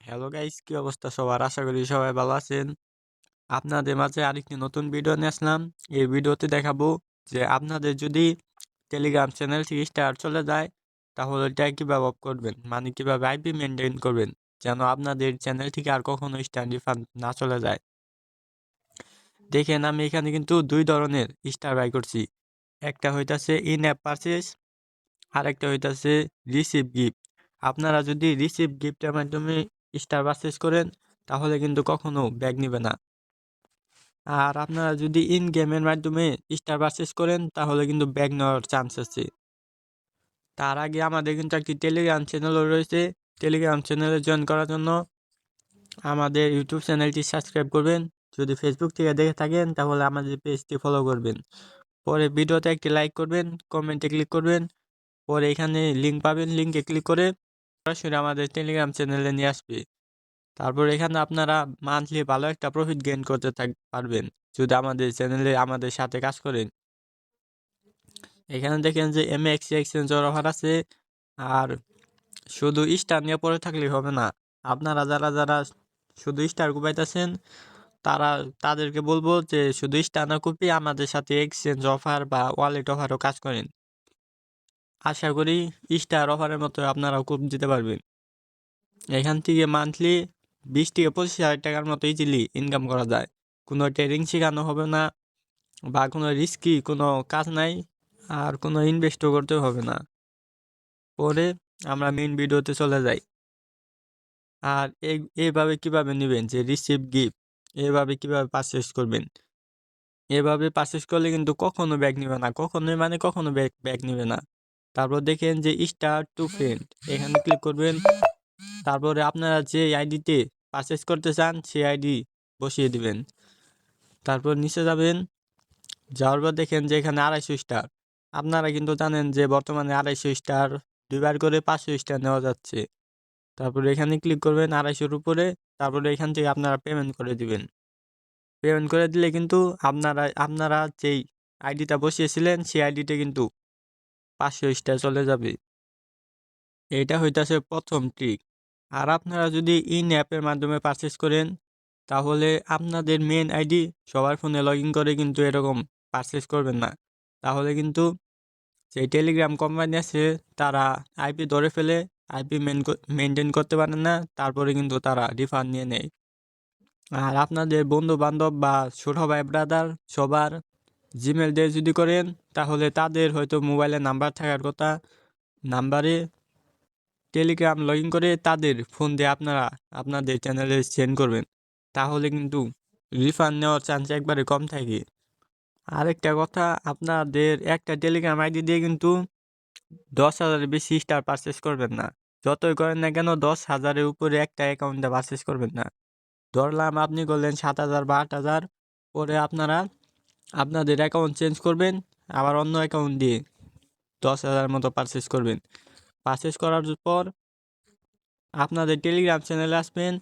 Hello guys, কি অবস্থা সবার? আশা করি সবাই ভালো আছেন। আপনাদের মাঝে আরেকটি নতুন ভিডিও নিয়ে আসলাম। এই ভিডিওতে দেখাবো যে আপনাদের যদি টেলিগ্রাম চ্যানেল থেকে স্টার চলে যায় তাহলে এটা কিভাবে অফ করবেন, মানে কিভাবে আইপি মেনটেন করবেন যেন আপনাদের চ্যানেল থেকে আর কখনো স্টার রিফান্ড না চলে যায়। দেখেন, আমি এখানে কিন্তু দুই ধরনের স্টার বাই করছি। একটা হইতাছে ইন অ্যাপ পারচেজ, আর একটা হইতাছে রিসিভ গিফট। আপনারা যদি রিসিভ গিফটের মাধ্যমে স্টার পারচেজ করেন তাহলে কিন্তু কখনো ব্যাগ নিবে না। আর আপনারা যদি ইন গেমের মাধ্যমে স্টার পারচেজ করেন তাহলে কিন্তু ব্যাগ নেওয়ার চান্স আছে। তার আগে আমাদের কিন্তু একটি টেলিগ্রাম চ্যানেলও রয়েছে। টেলিগ্রাম চ্যানেলে জয়েন করার জন্য আমাদের ইউটিউব চ্যানেলটি সাবস্ক্রাইব করবেন। যদি ফেসবুক থেকে দেখে থাকেন তাহলে আমাদের পেজটি ফলো করবেন। পরে ভিডিওতে একটি লাইক করবেন, কমেন্টে ক্লিক করবেন। পরে এখানে লিঙ্ক পাবেন, লিঙ্কে ক্লিক করে সরাসরি আমাদের টেলিগ্রাম চ্যানেলে নিয়ে আসবে। তারপর এখানে আপনারা মান্থলি ভালো একটা প্রফিট গেইন করতে পারবেন যদি আমাদের চ্যানেলে আমাদের সাথে কাজ করেন। এখানে দেখেন যে এমএক্স এক্সচেঞ্জের অফার আছে। আর শুধু স্টার নিয়ে পড়ে থাকলেই হবে না। আপনারা যারা যারা শুধু স্টার কুপাইতেছেন তাদেরকে বলবো যে শুধু স্টার না কুপি আমাদের সাথে এক্সচেঞ্জ অফার বা ওয়ালেট অফারও কাজ করেন। আশা করি স্টার অফারের মতো আপনারাও কুপ দিতে পারবেন। এখান থেকে মান্থলি 20 থেকে 25 হাজার টাকার মতো ইজিলি ইনকাম করা যায়। কোনো ট্রেডিং শেখানো হবে না বা কোনো রিস্কি কোনো কাজ নাই, আর কোনো ইনভেস্টও করতে হবে না। পরে আমরা মেইন ভিডিওতে চলে যাই। আর এইভাবে কিভাবে নেবেন যে রিসিভ গিফট, এভাবে কিভাবে পারচেস করবেন। এভাবে পারচেস করলে কিন্তু কখনো ব্যাগ নেবে না, কখনোই মানে কখনো ব্যাগ নেবে না। তারপর দেখেন যে স্টার টু ফ্রেন্ড, এখানে ক্লিক করবেন। তারপরে আপনারা যে আইডিতে পারচেস করতে চান সেই আইডি বসিয়ে দিবেন। তারপর নিচে যাবেন, যাওয়ার পর দেখেন যে এখানে 250 স্টার। আপনারা কিন্তু জানেন যে বর্তমানে 250 স্টার দুইবার করে 500 স্টার নেওয়া যাচ্ছে। তারপরে এখানে ক্লিক করবেন 250-র উপরে। তারপরে এখান থেকে আপনারা পেমেন্ট করে দিবেন। পেমেন্ট করে দিলে কিন্তু আপনারা যেই আইডিটা বসিয়েছিলেন সেই আইডিতে কিন্তু 500 স্টার চলে যাবে। এটা হইতাছে প্রথম ট্রিক। আর আপনারা যদি ইন অ্যাপের মাধ্যমে পারচেস করেন তাহলে আপনাদের মেন আইডি সবার ফোনে লগ ইন করে কিন্তু এরকম পারচেস করবেন না। তাহলে কিন্তু সেই টেলিগ্রাম কোম্পানি আছে তারা আইপি ধরে ফেলে, আইপি মেনটেন করতে পারেন না, তারপরে কিন্তু তারা রিফান্ড নিয়ে নেয়। আর আপনাদের বন্ধু বান্ধব বা ছোট ভাই ব্রাদার সবার জিমেল দিয়ে যদি করেন তাহলে তাদের হয়তো মোবাইলে নাম্বার থাকার কথা, নাম্বারে টেলিগ্রাম লগ ইন করে তাদের ফোন দিয়ে আপনারা আপনাদের চ্যানেলে সেন্ড করবেন। তাহলে কিন্তু রিফান্ড নেওয়ার চান্স একবারে কম থাকে। আরেকটা কথা, আপনাদের একটা টেলিগ্রাম আইডি দিয়ে কিন্তু 10,000-এর বেশি স্টার পারচেস করবেন না। যতই করেন না কেন 10,000-এর উপরে একটা অ্যাকাউন্টে পারচেস করবেন না। ধরলাম আপনি করলেন 7,000 বা 8,000, পরে আপনারা আপনাদের অ্যাকাউন্ট চেঞ্জ করবেন, আবার অন্য অ্যাকাউন্ট দিয়ে 10,000 মতো পারচেস করবেন। পারচেস করার পর আপনাদের টেলিগ্রাম চ্যানেলে আসবেন।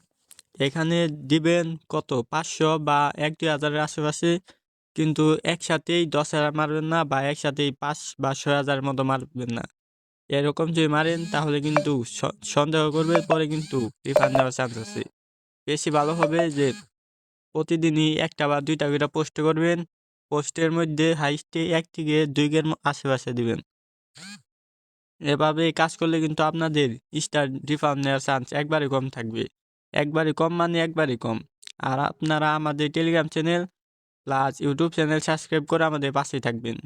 এখানে দিবেন কত 500 বা 1-2 হাজারের আশেপাশে, কিন্তু একসাথেই 10,000 মারবেন না বা একসাথেই 5 বা 6,000 মতো মারবেন না। এরকম যদি মারেন তাহলে কিন্তু সন্দেহ করবে, পরে কিন্তু রিফান্ড নেওয়ার চান্স আছে। বেশি ভালো হবে যে প্রতিদিনই একটা বা দুইটা করে পোস্ট করবেন। পোস্টের মধ্যে হাইস্টে 1 থেকে 2 আশেপাশে দিবেন। এভাবে কাজ করলে কিন্তু আপনাদের স্টার রিফান্ড নেওয়ার চান্স একবারে কম থাকবে। একবারে কম মানে একবারে কম। আর আপনারা আমাদের Telegram channel plus YouTube channel subscribe করে আমাদের পাশেই থাকবেন।